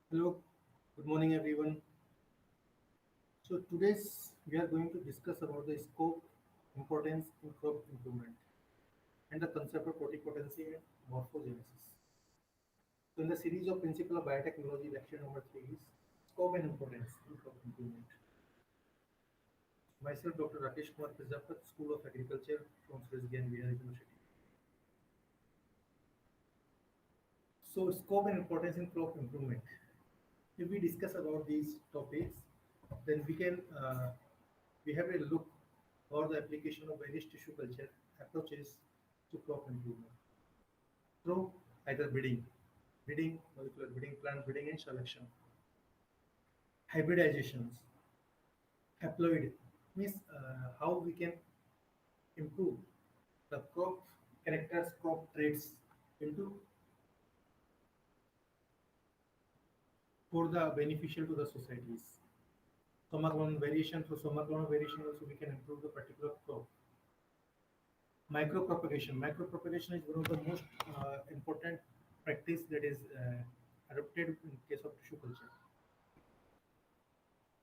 Hello, good morning everyone. So today's we are going to discuss about the scope, importance in crop improvement and the concept of totipotency and morphogenesis. So in the series of Principle of Biotechnology, lecture number 3 is Scope and Importance in Crop Improvement. Myself, Dr. Rakesh Kumar Prajapat, School of Agriculture from Suraj Gyan Vihar University. So scope and importance in crop improvement. If we discuss about these topics, then we have a look or the application of various tissue culture approaches to crop improvement through either breeding, molecular breeding, plant breeding, and selection. Hybridizations, haploid means how we can improve the crop characters, crop traits into for the beneficial to the societies. Soma variation through soma variation also we can improve the particular crop. Micropropagation is one of the most important practice that is adopted in case of tissue culture.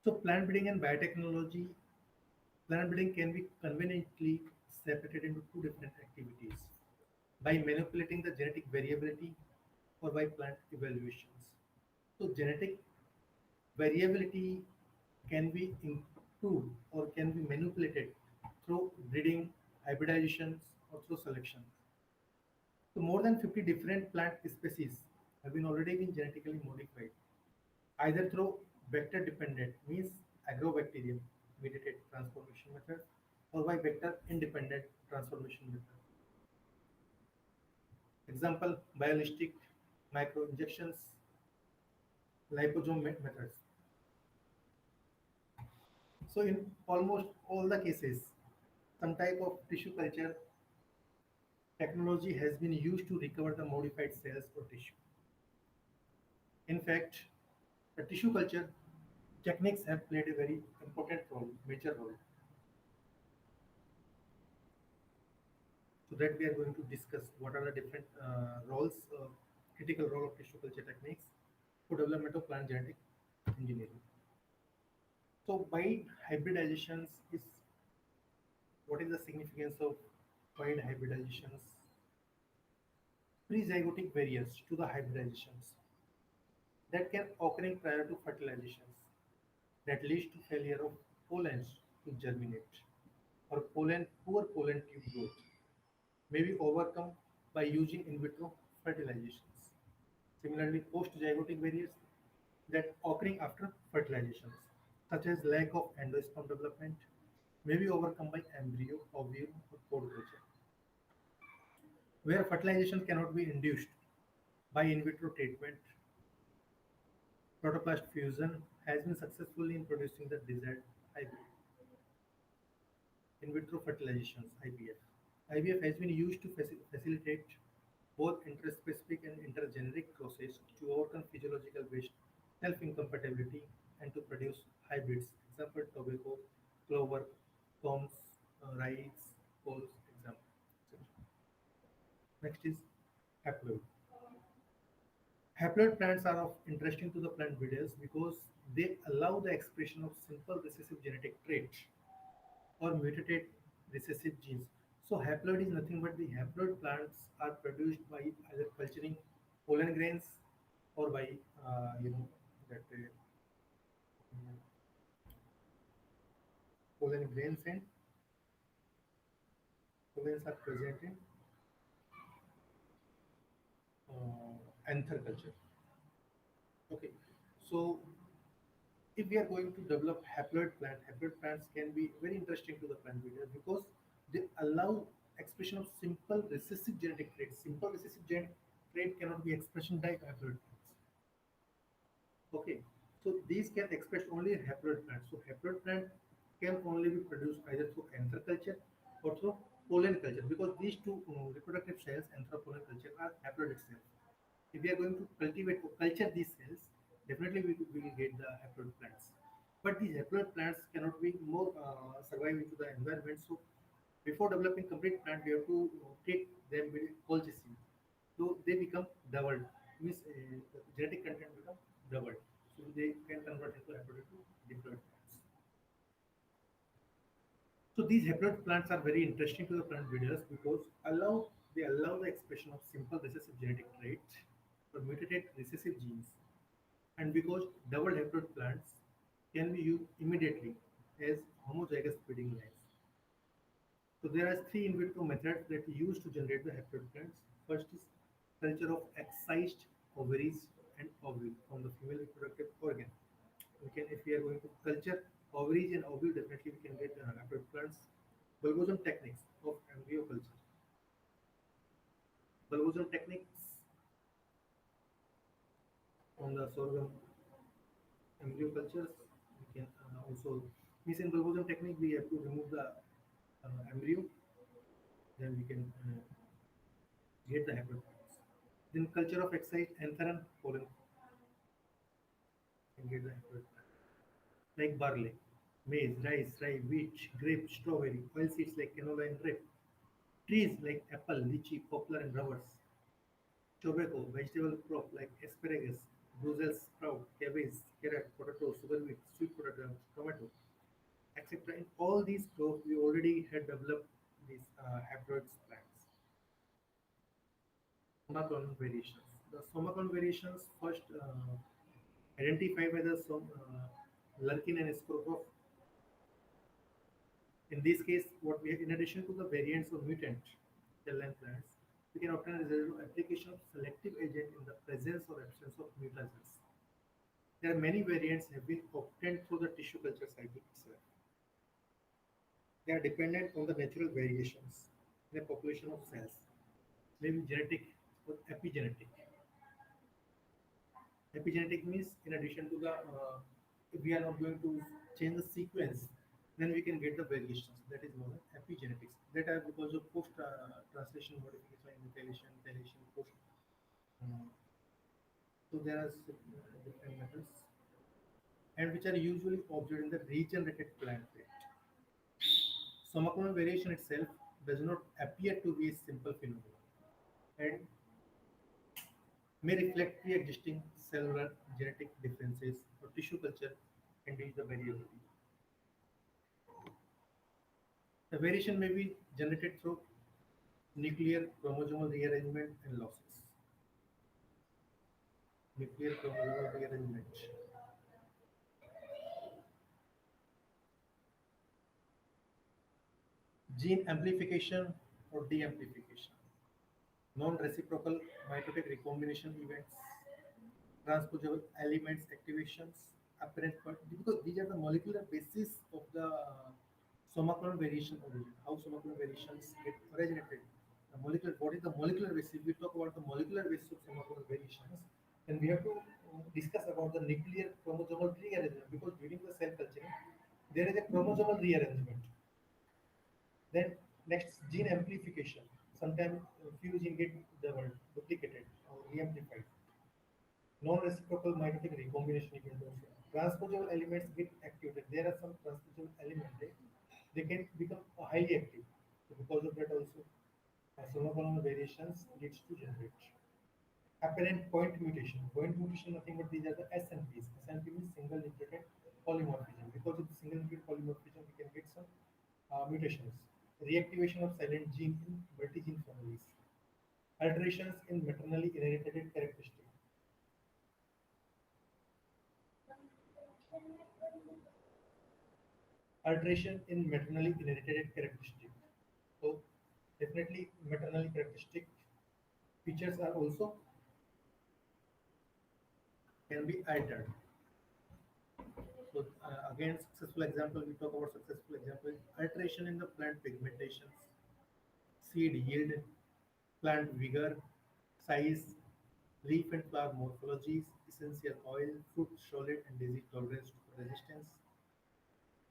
So plant breeding and biotechnology, plant breeding can be conveniently separated into two different activities by manipulating the genetic variability or by plant evaluations. So genetic variability can be improved or can be manipulated through breeding, hybridizations, or through selection. So more than 50 different plant species have been already been genetically modified, either through vector dependent means agrobacterium mediated transformation method or by vector independent transformation method. Example bialistic microinjections, liposome methods. So in almost all the cases, some type of tissue culture technology has been used to recover the modified cells or tissue. In fact, the tissue culture techniques have played a very important role, major role. So that we are going to discuss what are the different roles, critical role of tissue culture techniques for development of plant genetic engineering. So wide hybridizations is what is the significance of wide hybridizations? Prezygotic barriers to the hybridizations that can occur prior to fertilizations that leads to failure of pollens to germinate or poor pollen tube growth may be overcome by using in vitro fertilizations. Similarly, post-zygotic barriers that occurring after fertilizations, such as lack of endosperm development, may be overcome by embryo, ovule, or pod culture. Where fertilization cannot be induced by in vitro treatment, protoplast fusion has been successful in producing the desired hybrid. In vitro fertilizations (IVF). IVF has been used to facilitate both interspecific and intergeneric process to overcome physiological-based self-incompatibility and to produce hybrids. Example: tobacco, clover, palms, rice, coals. Example. etc. Next is haploid. Haploid plants are of interesting to the plant breeders because they allow the expression of simple recessive genetic traits or mutated recessive genes. So haploid is nothing but the haploid plants are produced by either culturing pollen grains or by that pollen grains and pollens are present in anther culture. Okay, so if we are going to develop haploid plants can be very interesting to the plant breeder because they allow expression of simple recessive genetic traits. Simple recessive genetic trait cannot be expression by haploid plants. Okay, so these can express only in haploid plants. So haploid plant can only be produced either through anther culture or through pollen culture because these two reproductive cells, anther pollen culture, are haploid itself. If we are going to cultivate or culture these cells, definitely we will get the haploid plants. But these haploid plants cannot be more survive into the environment. So before developing complete plant, we have to treat them with colchicine. So they become doubled, means the genetic content become doubled. So they can convert into haploid to diploid plants. So these haploid plants are very interesting to the plant breeders because they allow the expression of simple recessive genetic traits or mutated recessive genes, and because double haploid plants can be used immediately as homozygous breeding lines. So there are three in vitro methods that we use to generate the haploid plants. First is culture of excised ovaries and ovule from the female reproductive organ. If we are going to culture ovaries and ovule, definitely we can get haploid plants. Bulbosome techniques of embryo culture. Bulbosome techniques on the sorghum embryo cultures. We can also means in Bulbosome technique we have to remove the embryo, then we can get the haploid plants. Then culture of excised antheron pollen can get the haploid plants. Like barley, maize, rice, rye, wheat, grape, strawberry, oilseeds like canola and rape, trees like apple, lychee, poplar, and rubbers, tobacco, vegetable crop like asparagus, Brussels sprout, cabbage, carrot, potato, sugar beet, sweet potato, tomato, etc. In all these crops, we already had developed these haploid plants. Somaclone variations. The somaclone variations first identified by the Lurkin and Skorokhov. In this case, what we have, in addition to the variants of mutant cell line plants, we can obtain a result of application of selective agent in the presence or absence of mutagens. There are many variants have been obtained through the tissue culture cycle itself. They are dependent on the natural variations in a population of cells, maybe genetic or epigenetic. Epigenetic means in addition to the, if we are not going to change the sequence, then we can get the variations. That is known as epigenetics. That are because of post translation modification, methylation, methylation, post. Uh, so there are different methods, and which are usually observed in the regenerated plant rate. Somaclonal variation itself does not appear to be a simple phenomenon and may reflect pre-existing cellular genetic differences or tissue culture and reach the variability. The variation may be generated through nuclear chromosomal rearrangement and losses. Nuclear chromosomal rearrangement. Gene amplification or de-amplification. Non-reciprocal mitotic recombination events. Transposable elements activations. Apparent because these are the molecular basis of the somaclonal variation origin. How somaclonal variations get originated. The molecular, what is the molecular basis? We talk about the molecular basis of somaclonal variations, then we have to discuss about the nuclear chromosomal rearrangement because during the cell culture there is a chromosomal rearrangement. Then next gene amplification. Sometimes few genes get doubled, duplicated, or re-amplified. Non-reciprocal mitotic recombination event also. Transposable elements get activated. There are some transposable elements they can become highly active. So because of that also, somatic variations leads to generate. Apparent point mutation. Point mutation nothing but these are the SNPs. SNP means single nucleotide polymorphism. Because of the single nucleotide polymorphism, we can get some mutations. Reactivation of silent gene in multi-gene families. Alterations in maternally inherited characteristics. Alteration in maternally inherited characteristic. So definitely maternally characteristic features are also can be altered. So again, successful example, we talk about successful example, alteration in the plant pigmentations, seed yield, plant vigor, size, leaf and flower morphologies, essential oil, fruit solid and disease tolerance to resistance.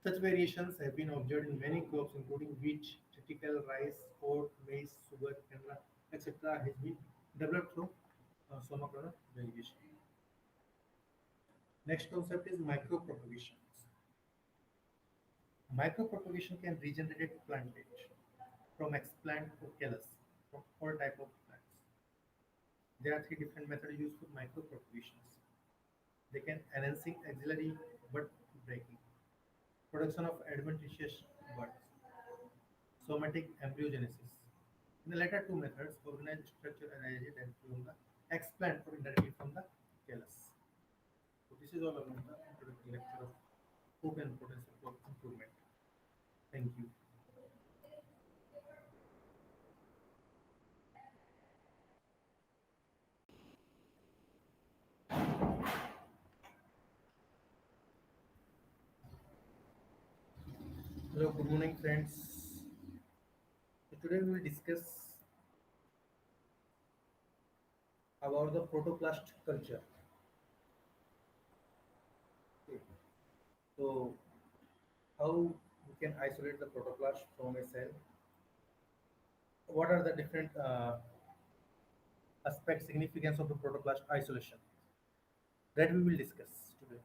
Such variations have been observed in many crops, including wheat, triticale, rice, oat, maize, sugar, canola, etc., has been developed through somaclonal variation. Next concept is micropropagation. Micropropagation can regenerate plantage from explant to callus from all type of plants. There are three different methods used for micropropagations. They can enhancing axillary bud breaking, production of adventitious buds, somatic embryogenesis. In the latter two methods, organized structure arises directly from the explant or indirectly from the callus. So this is all about the introductory lecture of hope and potential for improvement. Thank you. Hello, good morning, friends. So today we will discuss about the protoplast culture. Okay. So how we can isolate the protoplast from a cell? What are the different aspect significance of the protoplast isolation that we will discuss today.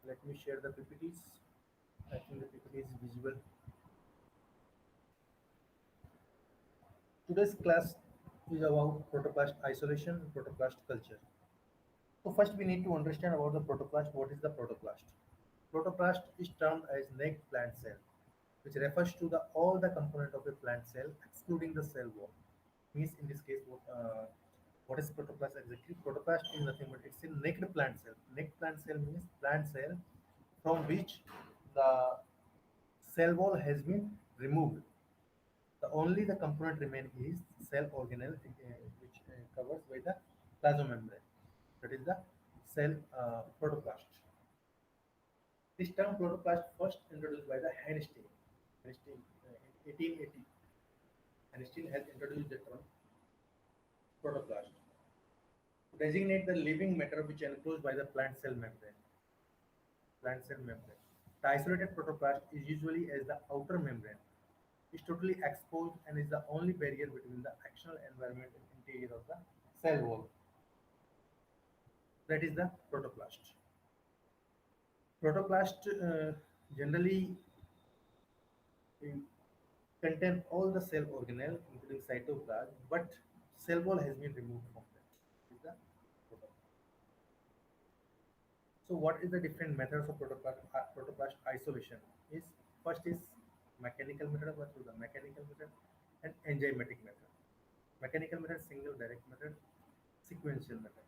Let me share the PPTs. I think the PPT is visible. Today's class is about protoplast isolation and protoplast culture. So first we need to understand about the protoplast. What is the protoplast? Protoplast is termed as naked plant cell, which refers to the all the component of a plant cell excluding the cell wall. Means in this case, what is protoplast exactly? Protoplast is nothing but it's a naked plant cell. Naked plant cell means plant cell from which the cell wall has been removed. The only the component remain is cell organelle, which covers by the plasmamembrane. That is the cell protoplast. This term protoplast first introduced by the Einstein. Einstein in 1880. Einstein has introduced the term protoplast to designate the living matter which enclosed by the plant cell membrane. Plant cell membrane. The isolated protoplast is usually as the outer membrane. Is totally exposed and is the only barrier between the external environment and interior of the cell wall. That is the protoplast. Protoplast generally uh, contain all the cell organelle, including cytoplasm, but cell wall has been removed from that. Is the protoplast. So, what is the different methods of protoplast isolation? Is first is mechanical method, what is the mechanical method, and enzymatic method. Mechanical method, single direct method, sequential method.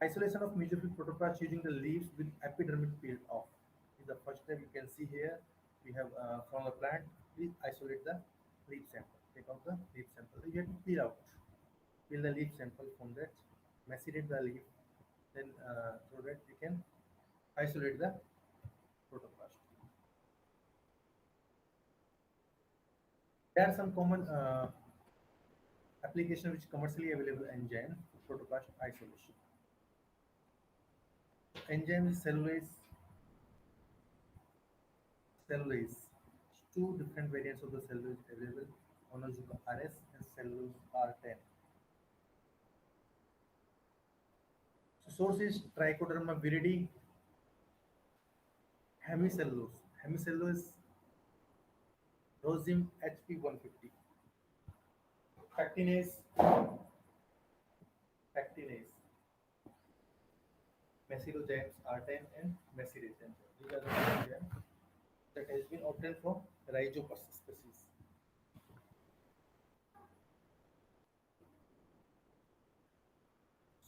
Isolation of mesophyll protoplast using the leaves with epidermic peel off is the first step. You can see here we have from the plant. Please isolate the leaf sample. Take out the leaf sample. You have to peel out. Peel the leaf sample from that. Macerate the leaf. Then so that you can isolate the protoplast. There are some common application which commercially available enzyme for protoplast isolation. Enzyme is cellulase. Two different variants of the cellulose available, Onozuka RS and cellulose R10. So source is Trichoderma viridi hemicellulose. Hemicellulose Rosim HP150. Pectinase, pectinase, Mesilozymes R10 and Mesirage. These are the enzymes that has been obtained from Rhizopus species.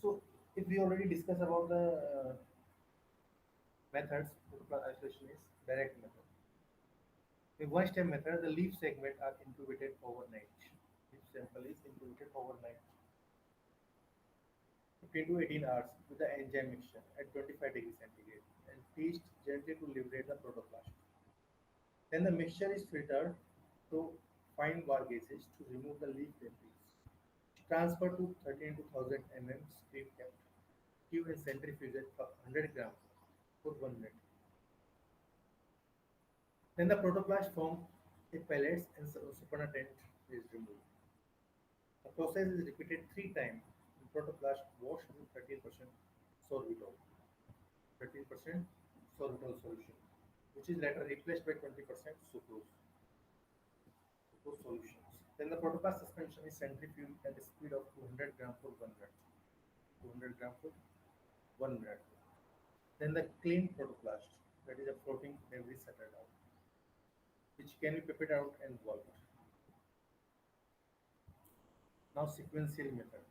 So if we already discussed about the methods, protoplast isolation is direct method. In one step method, the leaf segment are incubated overnight. Leaf sample is incubated overnight, 15 to 18 hours with the enzyme mixture at 25 degrees centigrade and teased gently to liberate the protoplast. Then the mixture is filtered through fine bar gauges to remove the leaf debris. Transferred to 13 to 1000 mm stream kept. Cube and centrifuged for 100 grams for 1 minute. Then the protoplast form a pellets and supernatant is removed. The process is repeated 3 times. The protoplast washed with 13% sorbitol, 13% sorbitol solution, which is later replaced by 20% sucrose solutions. Then the protoplast suspension is centrifuged at a speed of 200 gram for 1 minute. 200 gram for 1 minute. Then the clean protoplast, that is a floating debris settled out, which can be pipetted out and worked. Now sequential method.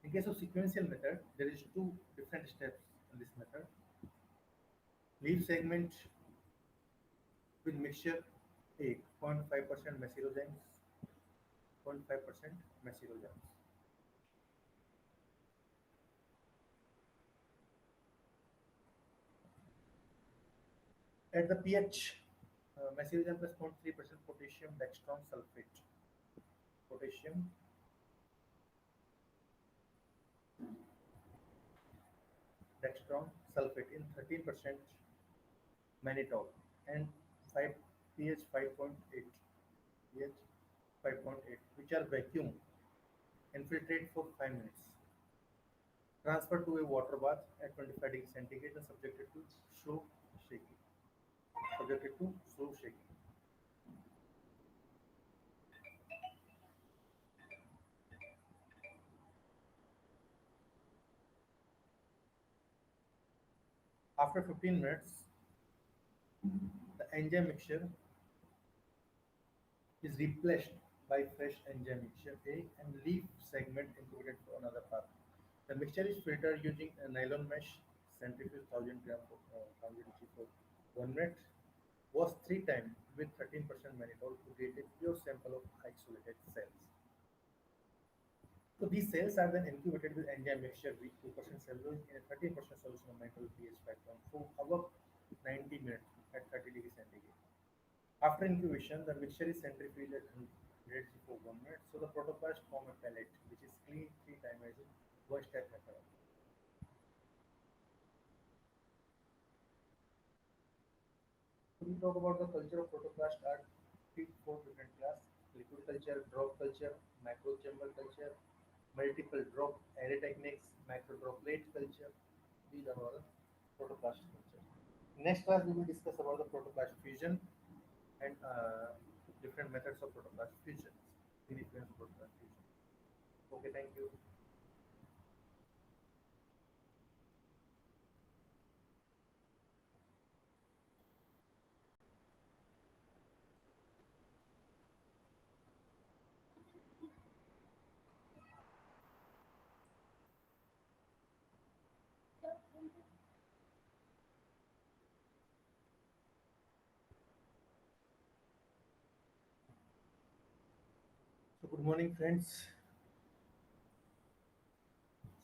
In case of sequential method, there is two different steps in this method. Leaf segment with mixture A, 0.5% Macerozymes, 0.5% Macerozymes. At the pH, Macerozyme plus 0.3% potassium dextran sulfate. Potassium dextran sulfate in 13% mannitol and 5 pH 5.8 pH 5.8, which are vacuum infiltrate for 5 minutes. Transferred to a water bath at 25 degrees centigrade and subjected to slow shaking. Subjected to slow shaking. After 15 minutes, the enzyme mixture is replaced by fresh enzyme mixture A and leaf segment included for another path. The mixture is filtered using a nylon mesh, centrifuge 1000 gram for 1000 for 1 minute. Was 3 times with 13% mannitol to get a pure sample of isolated cells. So these cells are then incubated with enzyme mixture with 2% cellulose in a 13% solution of metal pH 5.4 over 90 minutes at 30 degrees centigrade. After incubation, the mixture is centrifuged at 100 for 1 minute, so the protoplast form a pellet, which is cleaned 3 times as a one-step method. So we talk about the culture of protoplast are four different class: liquid culture, drop culture, macro chamber culture, multiple drop array techniques, macro droplet culture. These are all protoplast culture. Next class we will discuss about the protoplast fusion and different methods of protoplast fusion. Significance of protoplast fusion. Okay, thank you. So good morning, friends.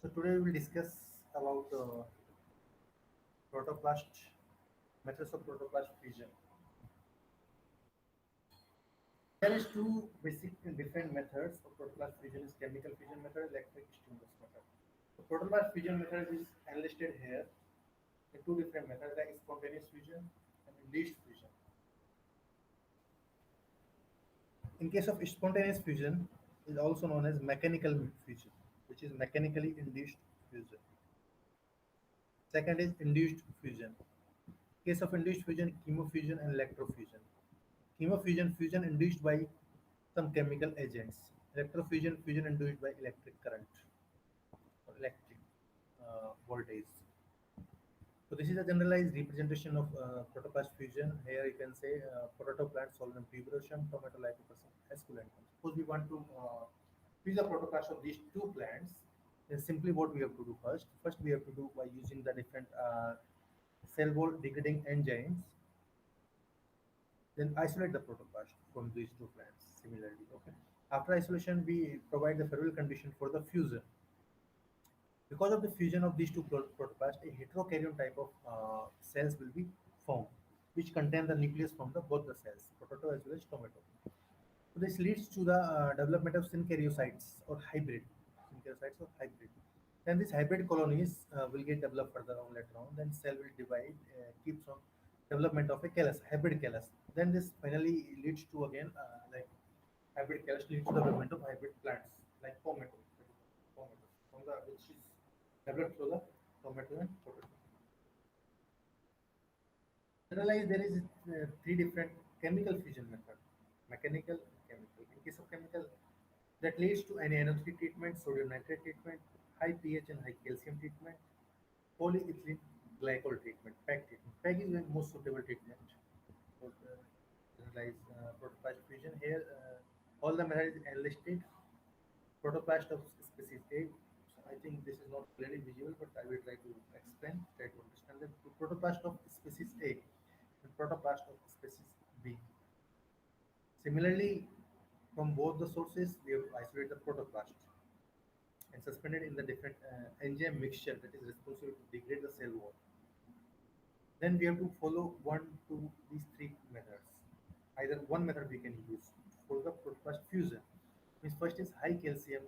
So today we will discuss about protoplast methods of protoplast fusion. There is two basic and different methods of protoplast fusion: is chemical fusion method, electric stimulus method. The protoplast fusion method is enlisted here in two different methods like spontaneous fusion and induced fusion. In case of spontaneous fusion, is also known as mechanical fusion, which is mechanically induced fusion. Second is induced fusion. Case of induced fusion, chemofusion and electrofusion. Chemofusion, fusion induced by some chemical agents. Electrofusion, fusion induced by electric current or electric voltage. So this is a generalized representation of protoplast fusion. Here you can say protoplant solvent tuberosum, tomato lipopressum, esculentum. Suppose we want to fuse the protoplast of these two plants, then simply what we have to do first. First we have to do by using the different cell wall degrading enzymes, then isolate the protoplast from these two plants similarly. Okay. After isolation, we provide the favorable condition for the fusion. Because of the fusion of these two protoplasts, a heterokaryon type of cells will be formed, which contain the nucleus from the both the cells, potato as well as tomato. So this leads to the development of synkaryocytes or hybrid, synkaryocytes or hybrid. Then these hybrid colonies will get developed further on later on. Then cell will divide, keeps on development of a callus, hybrid callus. Then this finally leads to again like hybrid callus leads to development of hybrid plants like tomato from the which is developed through the tomato and potato. Generalized, there is three different chemical fusion method: mechanical, chemical. In case of chemical, that leads to NaNO3 treatment, sodium nitrate treatment, high pH and high calcium treatment, polyethylene glycol treatment, PEG treatment. PEG is the most suitable treatment for generalized protoplast fusion. Here, all the methods enlisted protoplast of species A. So I think this is not clearly visible, but I will try to explain, try to understand that protoplast of species A and protoplast of species B. Similarly, from both the sources, we have to isolate the protoplast and suspended in the different enzyme mixture that is responsible to degrade the cell wall. Then we have to follow one, two, these three methods. Either one method we can use for the protoplast fusion. Means first is high calcium,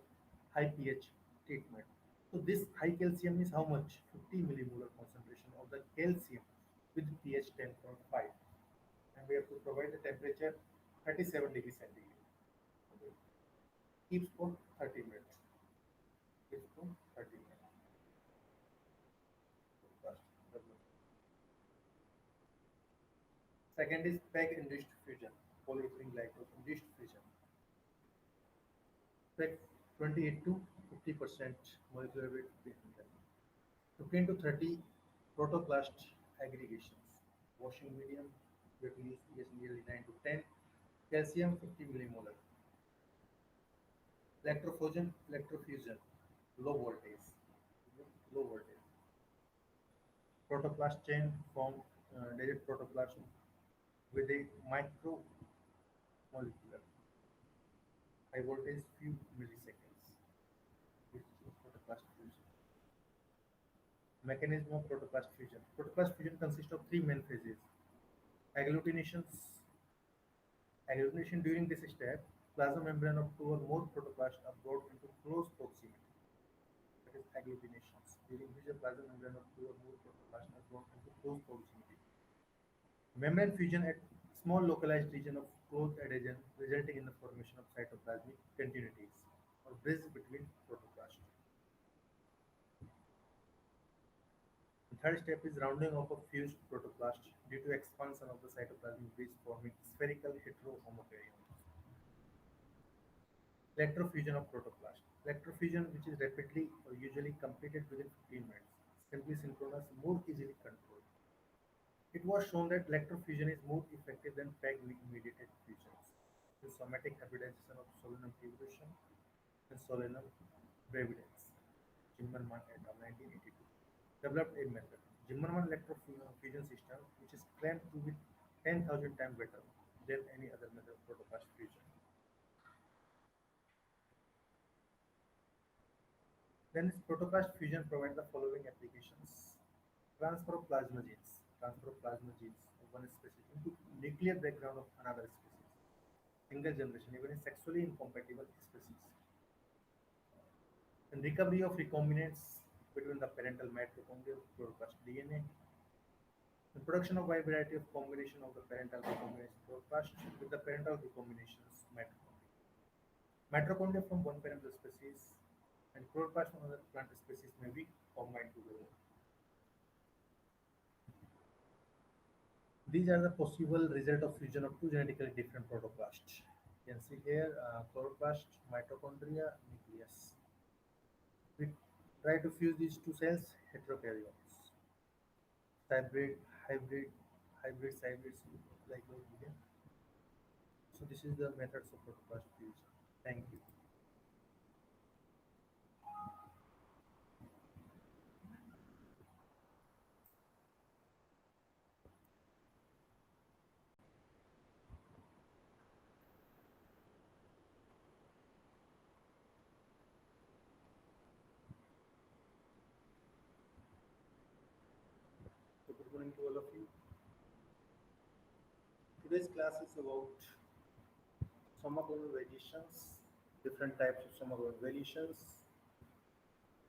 high pH treatment. So this high calcium is how much? 50 millimolar concentration of the calcium with pH 10.5, and we have to provide the temperature 37 degrees centigrade. Okay. Keeps for 30 minutes. Keeps for 30 minutes. Second is PEG induced fusion, polyethylene glycol induced fusion. PEG 28 to 50% molecular weight 15 to 30 protoplast aggregations. Washing medium, we have to use pH nearly 9 to 10. Calcium 50 millimolar. Electrofusion, low voltage. Low voltage. Protoplast chain form direct protoplasm with a micromolecular high voltage few milliseconds. This is protoplast fusion. Mechanism of protoplast fusion. Protoplast fusion consists of three main phases. Agglutinations. Agglutination during this step, plasma membrane of two or more protoplasts are brought into close proximity. That is agglutinations, during which the plasma membrane of two or more protoplasts are brought into close proximity. Membrane fusion at small localized region of close adhesion, resulting in the formation of cytoplasmic continuities or bridge between protoplasts. The third step is rounding off of fused protoplast due to expansion of the cytoplasmic bridge forming spherical heterohomokaryons. Electrofusion of protoplast. Electrofusion, which is rapidly or usually completed within 15 minutes, simply synchronous, more easily controlled. It was shown that electrofusion is more effective than PEG-mediated fusions in somatic hybridization of Solanum tuberosion and Solanum brevidens. Zimmermann et al. 1982 developed a method, Zimmermann electrofusion system, which is claimed to be 10,000 times better than any other method of protoplast fusion. Then protoplast fusion provides the following applications. Transfer of plasma genes. Transfer of plasma genes of one species into nuclear background of another species. Single generation, even in sexually incompatible species. And recovery of recombinants between the parental mitochondria of chloroplast DNA. The production of wide variety of combination of the parental recombination chloroplast with the parental recombinations mitochondria. Mitochondria from one parental species and chloroplast from another plant species may be combined together. These are the possible result of fusion of two genetically different protoplasts. You can see here chloroplast, mitochondria, nucleus. We try to fuse these two cells, heterokaryons. Hybrid, hybrid, hybrids, like those again. So this is the methods of protoplast fusion. Thank you. So good morning to all of you. Today's class is about somaclonal variations, different types of somaclonal variations,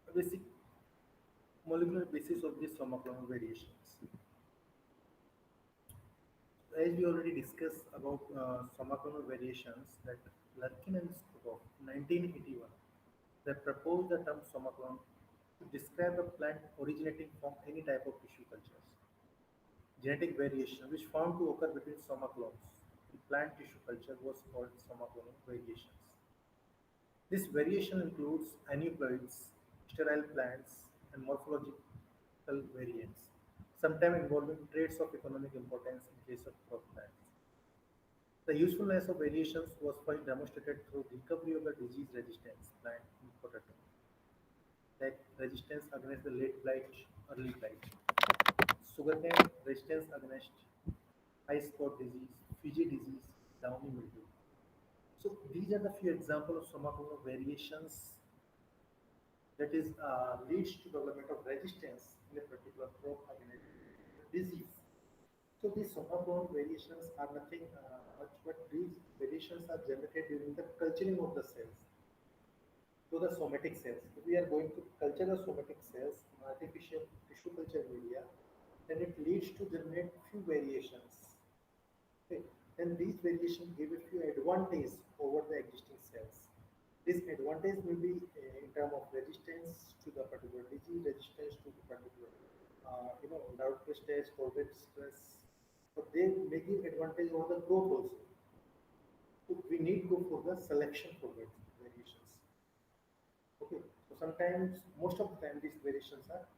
a basic molecular basis of these somaclonal variations. As we already discussed about somaclonal variations, that Larkin and Skokov, 1981, they proposed the term somaclone to describe a plant originating from any type of tissue cultures. Genetic variation which found to occur between somaclones. in plant tissue culture was called somatoform variations. This variation includes aneuploids, sterile plants, and morphological variants, sometimes involving traits of economic importance in case of crop plants. The usefulness of variations was first demonstrated through recovery of the disease resistance plant in potato, like resistance against the late blight, early blight, sugarcane resistance against high spot disease, Fiji disease, downy mildew. So these are the few examples of Somacono variations that is leads to development of resistance in a particular crop against disease. So these Somacono variations are nothing much, but these variations are generated during the culturing of the cells to the somatic cells. If we are going to culture the somatic cells in artificial tissue culture media, then it leads to generate few variations. Okay. Then these variations give a few advantages over the existing cells. This advantage will be in terms of resistance to the particular disease, resistance to the particular, drought stress, COVID stress. But they may give advantage over the growth also. So we need to go for the selection for the variations. Okay. So sometimes, most of the time, these variations are,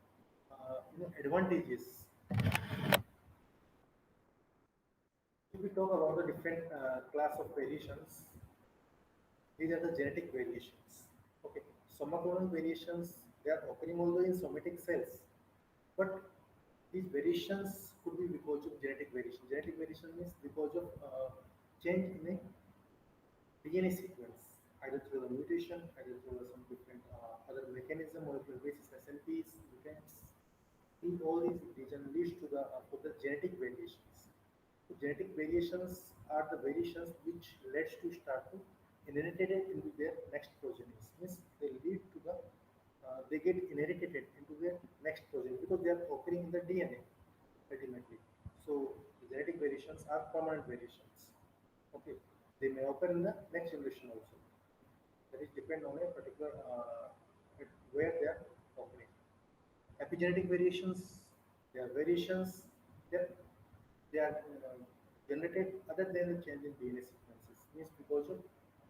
advantages. If we talk about the different class of variations, these are the genetic variations. Okay, somatoform variations they are occurring also in somatic cells, but these variations could be because of genetic variation. Genetic variation means because of change in a DNA sequence, either through the mutation, either through some different other mechanism, molecular basis, SNPs, mutants. In all these regions leads to the genetic variations. So genetic variations are the variations which leads to start to inherited into their next progenies. Means they lead to the they get inherited into their next progeny because they are occurring in the DNA ultimately. So the genetic variations are permanent variations. Okay, they may occur in the next generation also. That is depend on a particular where they are occurring. Epigenetic variations, they are variations that they are generated other than the change in DNA sequences. Means because of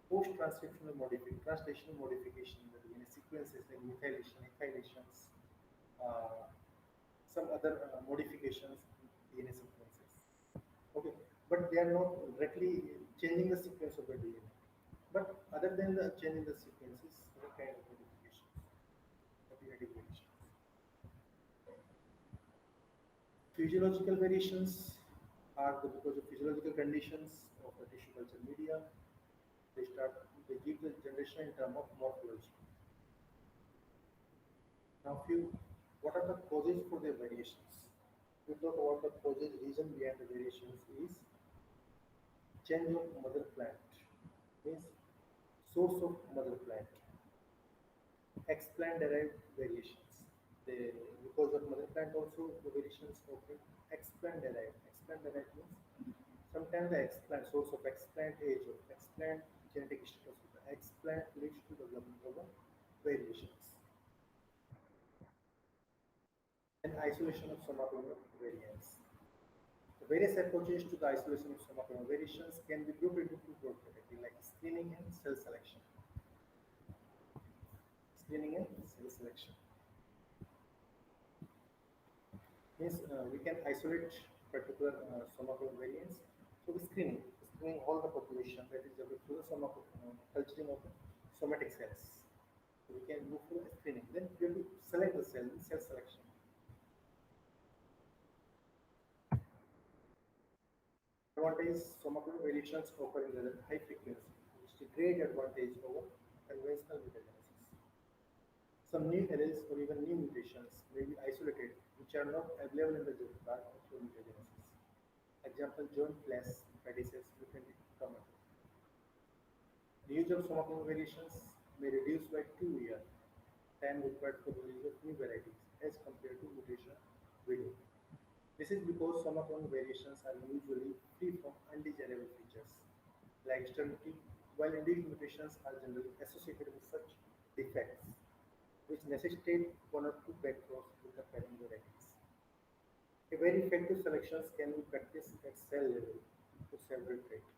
post-transcriptional modification, translational modification in the DNA sequences like methylation, ethylations, uh, some other modifications in DNA sequences. Okay, but they are not directly changing the sequence of the DNA. But other than the change in the sequences, what kind of modifications, epigenetic variations. Physiological variations are because of physiological conditions of the tissue culture media. They give the generation in terms of morphology. Now, what are the causes for their variations? We talk about the causes, reason behind the variations is change of mother plant, means source of mother plant, explant derived variations. They, because of mother plant also the variations occur explant derived. Explant derived means sometimes the explant source of explant age of explant genetic status of the explant leads to the development of the variations. And isolation of somatoform variants. The various approaches to the isolation of somatoform variations can be grouped into two broad categories like screening and cell selection. Screening and cell selection means we can isolate particular somatoform variants through screening all the population that is developed through the culturing of the somatic cells. So we can go for screening. Then we have to select the cell in cell selection. Advantage somatoform variations occur in the high frequency, which is a great advantage over conventional mutagenesis. Some new alleles or even new mutations may be isolated, which are not available in the genotype through mutagenesis. Example, joint flash, fatty cells, mutant tomato. The use of somatoform variations may reduce by 2 years time required for the release of new varieties as compared to mutation window. This is because somatoform variations are usually free from undesirable features like sterility, while induced mutations are generally associated with such defects, which necessitate one or two backcross with the parent varieties. A very effective selections can be practiced at cell level to several traits.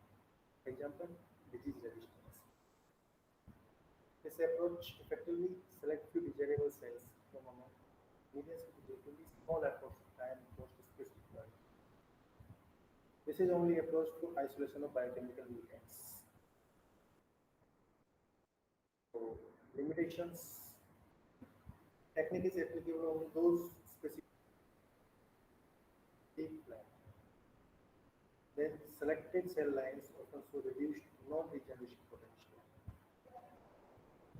Example, disease resistance. This approach effectively selects few desirable cells from among millions of relatively small efforts of time across the space required. This is only approach to isolation of biochemical mutants. So, limitations. Technique is applicable on those specific plant. Then selected cell lines often show reduced non-regeneration potential.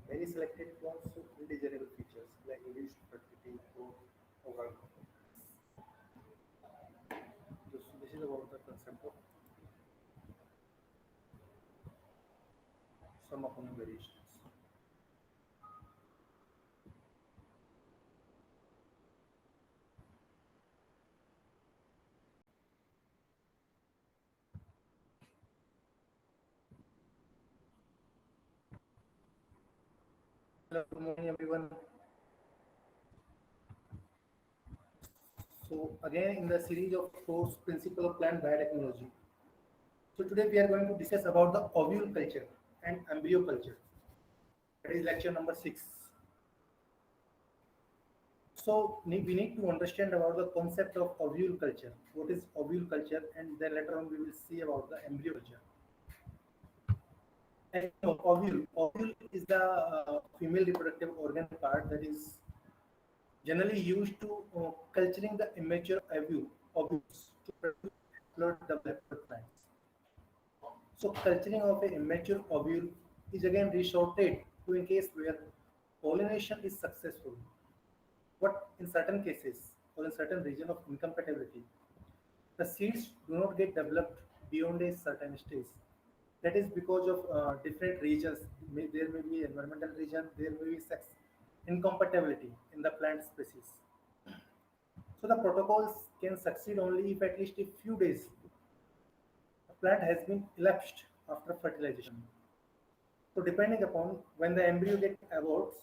Many selected clones show undesirable features like reduced fertility or overall performance. This is about the concept of sum of variations. Hello, good morning everyone. So again in the series of course principle of plant biotechnology. So today we are going to discuss about the ovule culture and embryo culture. That is lecture number 6. So we need to understand about the concept of ovule culture. What is ovule culture, and then later on we will see about the embryo culture. And ovule is the female reproductive organ part that is generally used to culturing the immature ovules to produce haploid double haploid plants. So culturing of a immature ovule is again resorted to in case where pollination is successful, but in certain cases or in certain region of incompatibility, the seeds do not get developed beyond a certain stage. That is because of different regions. There may be environmental region, there may be sex incompatibility in the plant species. So the protocols can succeed only if at least a few days the plant has been elapsed after fertilization. So depending upon when the embryo gets aborts,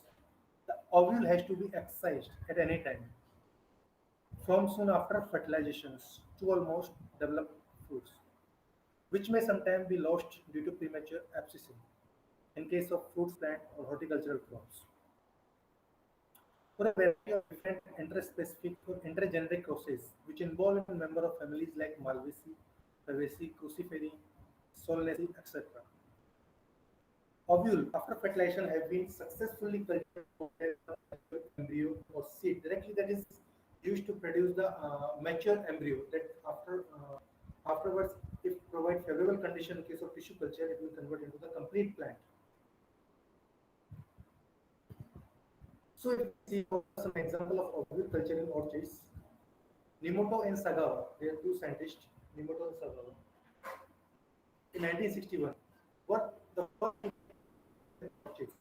the ovule has to be excised at any time from soon after fertilizations to almost develop fruits, which may sometimes be lost due to premature abscissing in case of fruits plant or horticultural crops. For a variety of different interspecific or intergeneric crosses, which involve a member of families like Malvaceae, Fabaceae, Cruciferae, Solanaceae, etc. Ovule, after fertilization, have been successfully cultured embryo or seed directly that is used to produce the mature embryo that afterwards, if provide favorable condition in case of tissue culture, it will convert into the complete plant. So if we see some example of ovule culture in orchids, Nemoto and Sagawa, they are two scientists, Nemoto and Sagawa, in 1961, what the first orchids.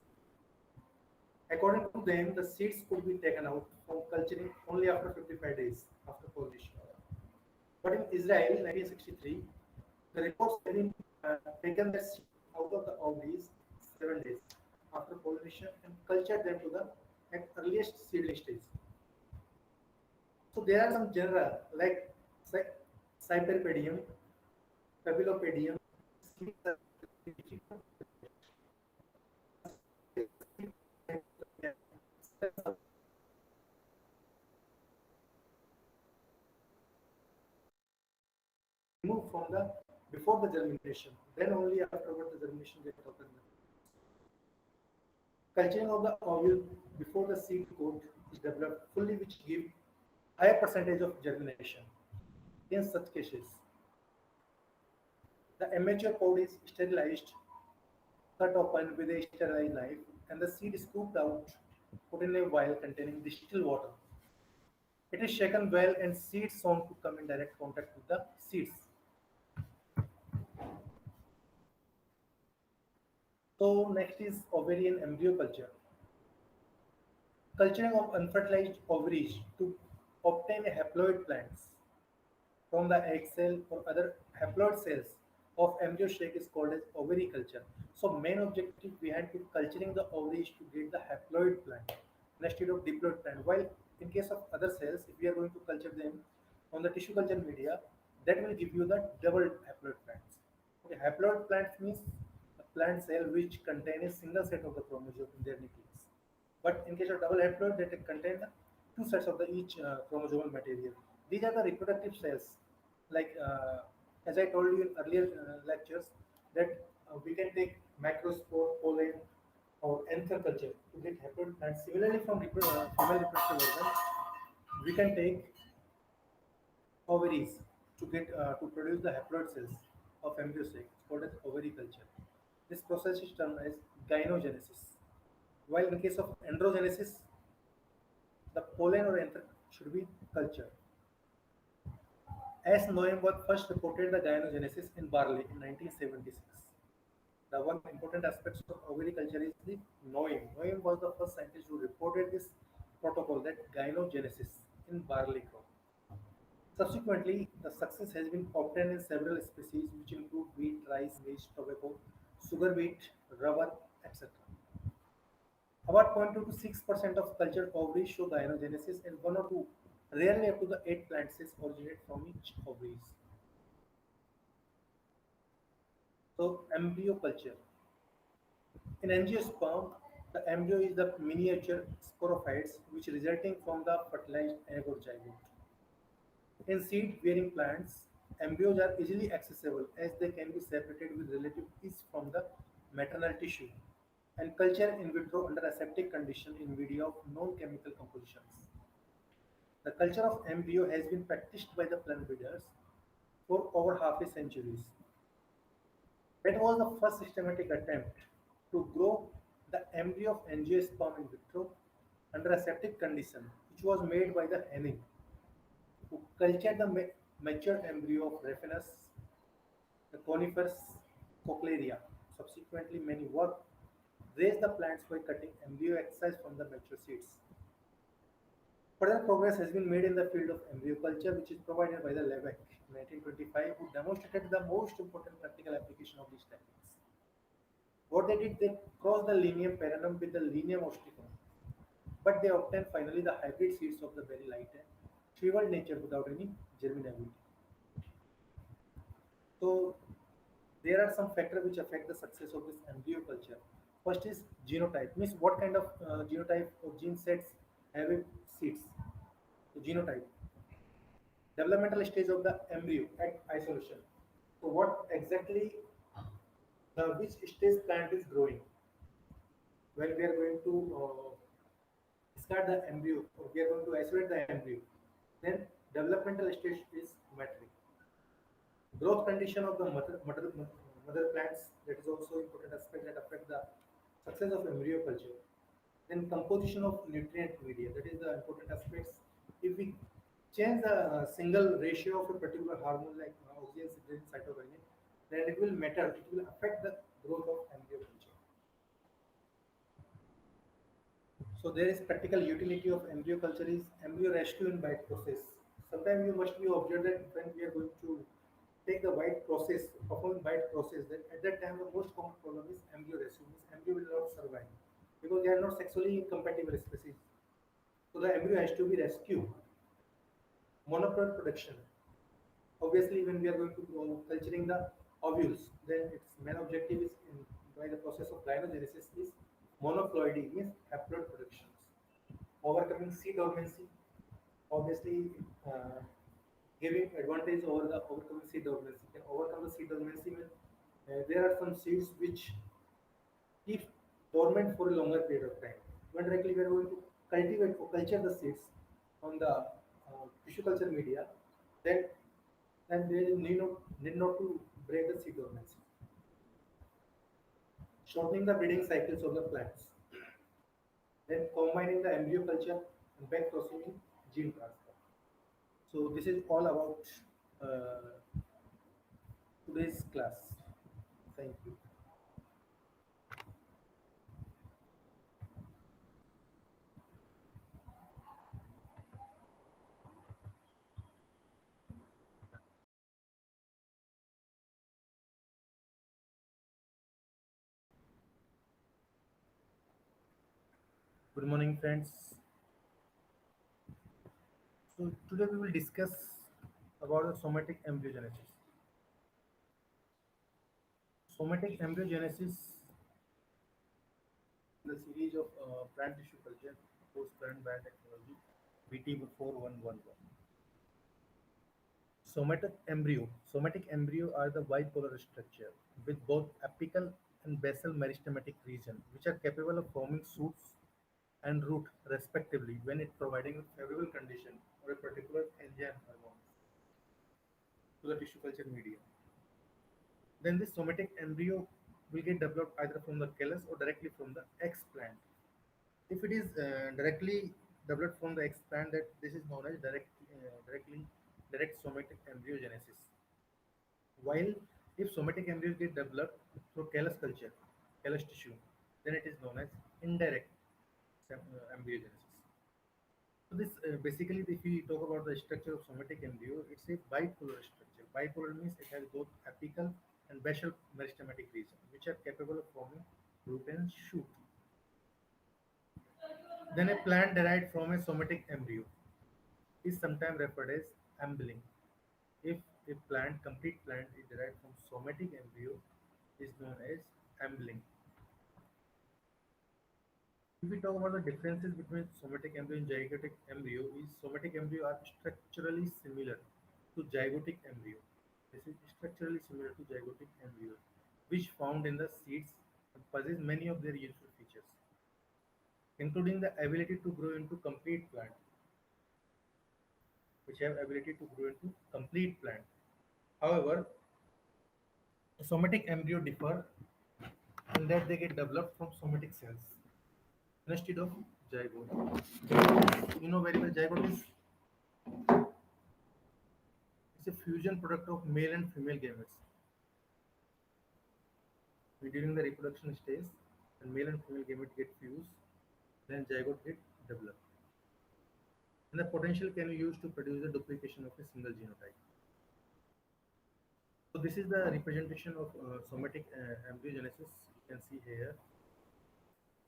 According to them, the seeds could be taken out from culturing only after 55 days after pollination. But in Israel, 1963, the reports have been taken the seeds out of the ovaries 7 days after pollination and cultured them to the at earliest seedling stage. So there are some genera like Cyperpedium, Papillopedium, removed from the before the germination. Then only afterward the germination gets occurred. Culturing of the ovule before the seed coat is developed fully, which give higher percentage of germination. In such cases, the immature pod is sterilized, cut open with a sterilized knife, and the seed is scooped out, put in a vial containing distilled water. It is shaken well and seeds sown to come in direct contact with the seeds. So next is ovarian embryo culture. Culturing of unfertilized ovaries to obtain a haploid plants from the egg cell or other haploid cells of embryo shake is called as ovary culture. So main objective behind to culturing the ovaries to get the haploid plant instead of diploid plant. While in case of other cells, if we are going to culture them on the tissue culture media, that will give you the double haploid plants. Okay, haploid plants means a plant cell which contain a single set of the chromosome in their nucleus. But in case of double haploid, they contain the two sets of the each chromosomal material. These are the reproductive cells. Like as I told you in earlier lectures, that we can take macrospore, pollen, or anther culture to get haploid plants. Similarly, from female reproductive organ, we can take ovaries to produce the haploid cells of embryo sac. It's called as ovary culture. This process is termed as gynogenesis. While in case of androgenesis, the pollen or anther should be cultured. As Noem was first reported the gynogenesis in barley in 1976. The one important aspect of ovary culture is the Noem. Noem was the first scientist who reported this protocol, that gynogenesis in barley crop. Subsequently, the success has been obtained in several species which include wheat, rice, maize, tobacco, sugar beet, rubber, etc. About 0.2 to 6% of cultured ovaries show gynogenesis, and 1 or 2, rarely up to the 8 plant cells originate from each ovaries. So, embryo culture. In angiosperm, the embryo is the miniature sporophytes which resulting from the fertilized egg or zygote. In seed-bearing plants, embryos are easily accessible as they can be separated with relative ease from the maternal tissue and culture in vitro under aseptic condition in media of known chemical compositions. The culture of embryo has been practiced by the plant breeders for over half a century. That was the first systematic attempt to grow the embryo of angiosperm in vitro under aseptic condition, which was made by the Henning, who cultured the mature embryo of Raphanus, the conifers Cochlearia. Subsequently, many work raised the plants by cutting embryo excised from the mature seeds. Further progress has been made in the field of embryo culture, which is provided by the Lebeck in 1925, who demonstrated the most important practical application of these techniques. What they did, they crossed the lineum perennium with the lineum ostricum, but they obtained finally the hybrid seeds of the very light and shriveled nature without any germinability. So there are some factors which affect the success of this embryo culture. First is genotype, means what kind of genotype or gene sets have a seeds. So genotype, developmental stage of the embryo at isolation. So what exactly which stage plant is growing when we are going to discard the embryo or we are going to isolate the embryo. Then developmental stage is maturity. Growth condition of the mother plants, that is also important aspect that affect the success of embryo culture. Then composition of nutrient media, that is the important aspects. If we change the single ratio of a particular hormone like oxygen, citrin, cytokinin, then it will matter, it will affect the growth of embryo culture. So there is practical utility of embryo culture is embryo rescue in bite process. Sometimes you must be observed that when we are going to take the bite process, perform bite process, then at that time the most common problem is embryo rescue. Means embryo will not survive because they are not sexually compatible species. So the embryo has to be rescued. Monoploid production. Obviously, when we are going to go culturing the ovules, then its main objective is by the process of gynogenesis is monoploidy, means haploid productions. Overcoming seed dormancy, obviously giving advantage over the overcoming seed dormancy. Can overcome the seed dormancy means there are some seeds which keep dormant for a longer period of time. When directly we are going to cultivate or culture the seeds on the tissue culture media, then there is need not to break the seed dormancy. Shortening the breeding cycles of the plants. Then combining the embryo culture and back processing gene transfer. So this is all about uh, today's class. Thank you. Good morning, friends. So today we will discuss about the somatic embryogenesis. Somatic embryogenesis is the series of plant tissue culture post plant biotechnology BT4111. Somatic embryo are the bipolar structure with both apical and basal meristematic region, which are capable of forming shoots and root respectively when it providing a favorable condition or a particular enzyme hormone to the tissue culture medium. Then this somatic embryo will get developed either from the callus or directly from the explant. If it is directly developed from the explant, that this is known as direct somatic embryogenesis. While if somatic embryos get developed through callus culture, callus tissue, then it is known as indirect embryogenesis. So this basically, if we talk about the structure of somatic embryo, it's a bipolar structure. Bipolar means it has both apical and basal meristematic region, which are capable of forming root and shoot. Then a plant derived from a somatic embryo is sometimes referred as ambling. If a complete plant is derived from somatic embryo, is known as ambling. If we talk about the differences between somatic embryo and zygotic embryo, is somatic embryo are structurally similar to zygotic embryo. This is structurally similar to zygotic embryo, which found in the seeds and possess many of their useful features, including the ability to grow into complete plant, which have ability to grow into complete plant. However, somatic embryo differ in that they get developed from somatic cells instead of zygote. You know very well, zygote is it's a fusion product of male and female gametes. During the reproduction stage, when male and female gamete get fused, then zygote get developed. And the potential can be used to produce the duplication of a single genotype. So this is the representation of somatic embryogenesis. You can see here.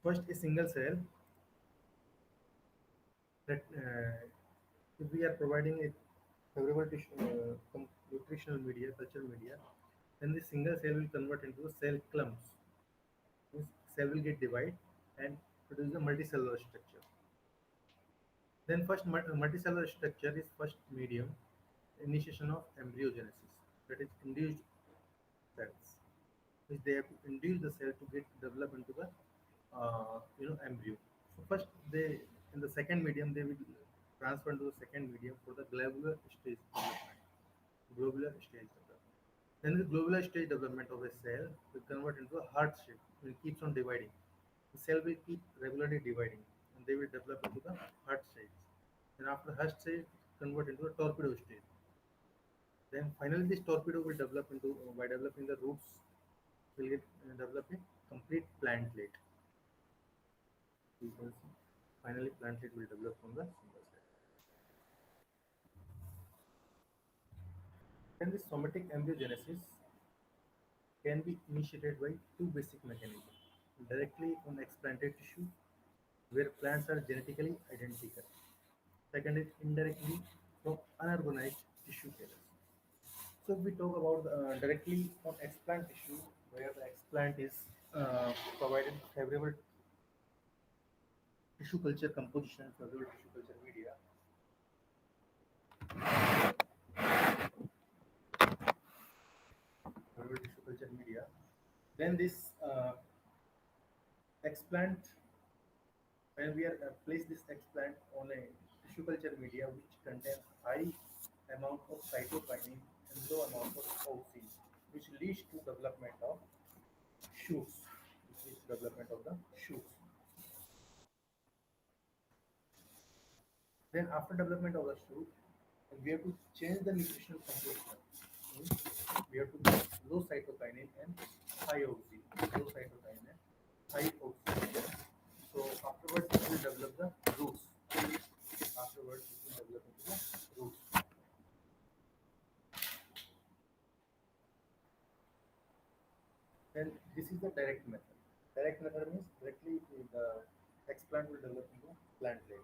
First, a single cell that if we are providing a favorable nutritional media, cultural media, then the single cell will convert into a cell clumps. This cell will get divided and produce a multicellular structure. Then first multicellular structure is first medium, initiation of embryogenesis, that is induced cells, which they have to induce the cell to get developed into the embryo. So first they in the second medium they will transfer into the second medium for the globular stage development. Globular stage development. Then the globular stage development of a cell will convert into a heart shape. It keeps on dividing. The cell will keep regularly dividing, and they will develop into the heart stage. Then after heart stage, convert into a torpedo stage. Then finally, this torpedo will develop into by developing the roots will get develop a complete plantlet. You can see. Finally, plantlet will develop from the single cell. Then this somatic embryogenesis can be initiated by two basic mechanisms: directly on explanted tissue, where plants are genetically identical. Second is indirectly from unorganized tissue cases. So if we talk about directly on explant tissue, where the explant is provided favorable tissue culture composition, favorable tissue culture media, favorable tissue culture media, then this explant, when we are place this explant on a tissue culture media which contains high amount of cytokinin and low amount of auxin, which leads to development of shoots, which leads to development of the shoots. Then after development of the shoot, we have to change the nutritional composition. Means we have to give low cytokinin and high auxin. Low cytokinin and high auxin. So afterwards it will develop the roots. Afterwards it will develop into the roots. Then this is the direct method. Direct method means directly the explant will develop into plantlet.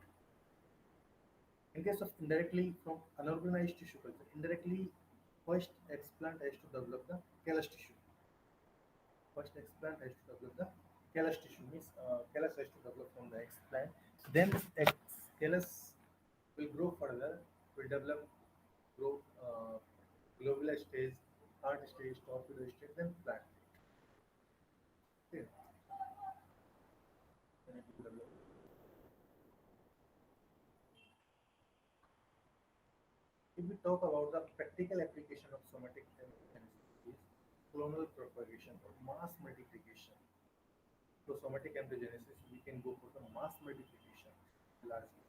In case of indirectly from unorganized tissue culture, indirectly first explant has to develop the callus tissue. First explant has to develop the callus tissue, means callus has to develop from the explant. Then callus will grow further, will develop, grow globular stage, heart stage, torpedo stage, then plant. Okay. Then it will develop. If we talk about the practical application of somatic embryogenesis, clonal propagation or mass multiplication. So somatic embryogenesis, we can go for the mass multiplication largely.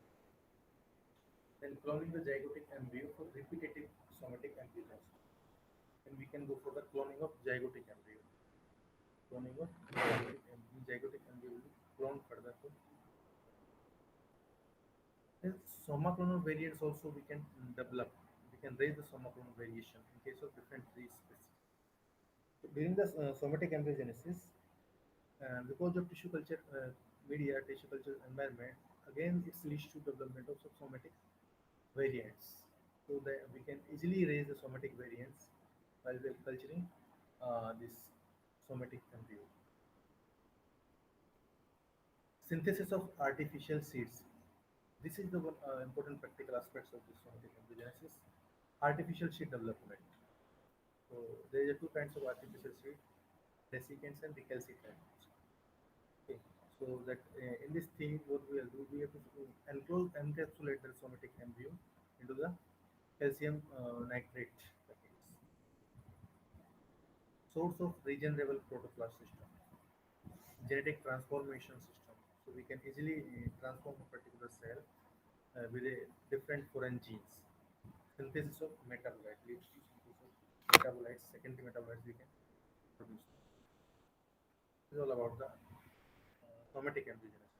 Then cloning the zygotic embryo for repetitive somatic embryogenesis. Then we can go for the cloning of zygotic embryo. Cloning of zygotic embryo will be cloned further to. Then somaclonal variants also we can develop. We can raise the somaclonal variation in case of different tree species. So during the somatic embryogenesis, because of tissue culture media, tissue culture environment, again it leads to development of somatic variants. So that we can easily raise the somatic variants while we are culturing this somatic embryo. Synthesis of artificial seeds. This is the one important practical aspects of this somatic embryogenesis. Artificial seed development. So there are two kinds of artificial seed: desiccants and recalcitrants. Okay. So that in this thing, what we will do, we have to encapsulate the somatic embryo into the calcium nitrate packets. Source of regenerable protoplast system, genetic transformation system. So we can easily transform a particular cell with a different foreign genes. Synthesis of metabolite leads to synthesis of metabolites, secondary metabolites we can produce. This is all about the somatic embryogenesis.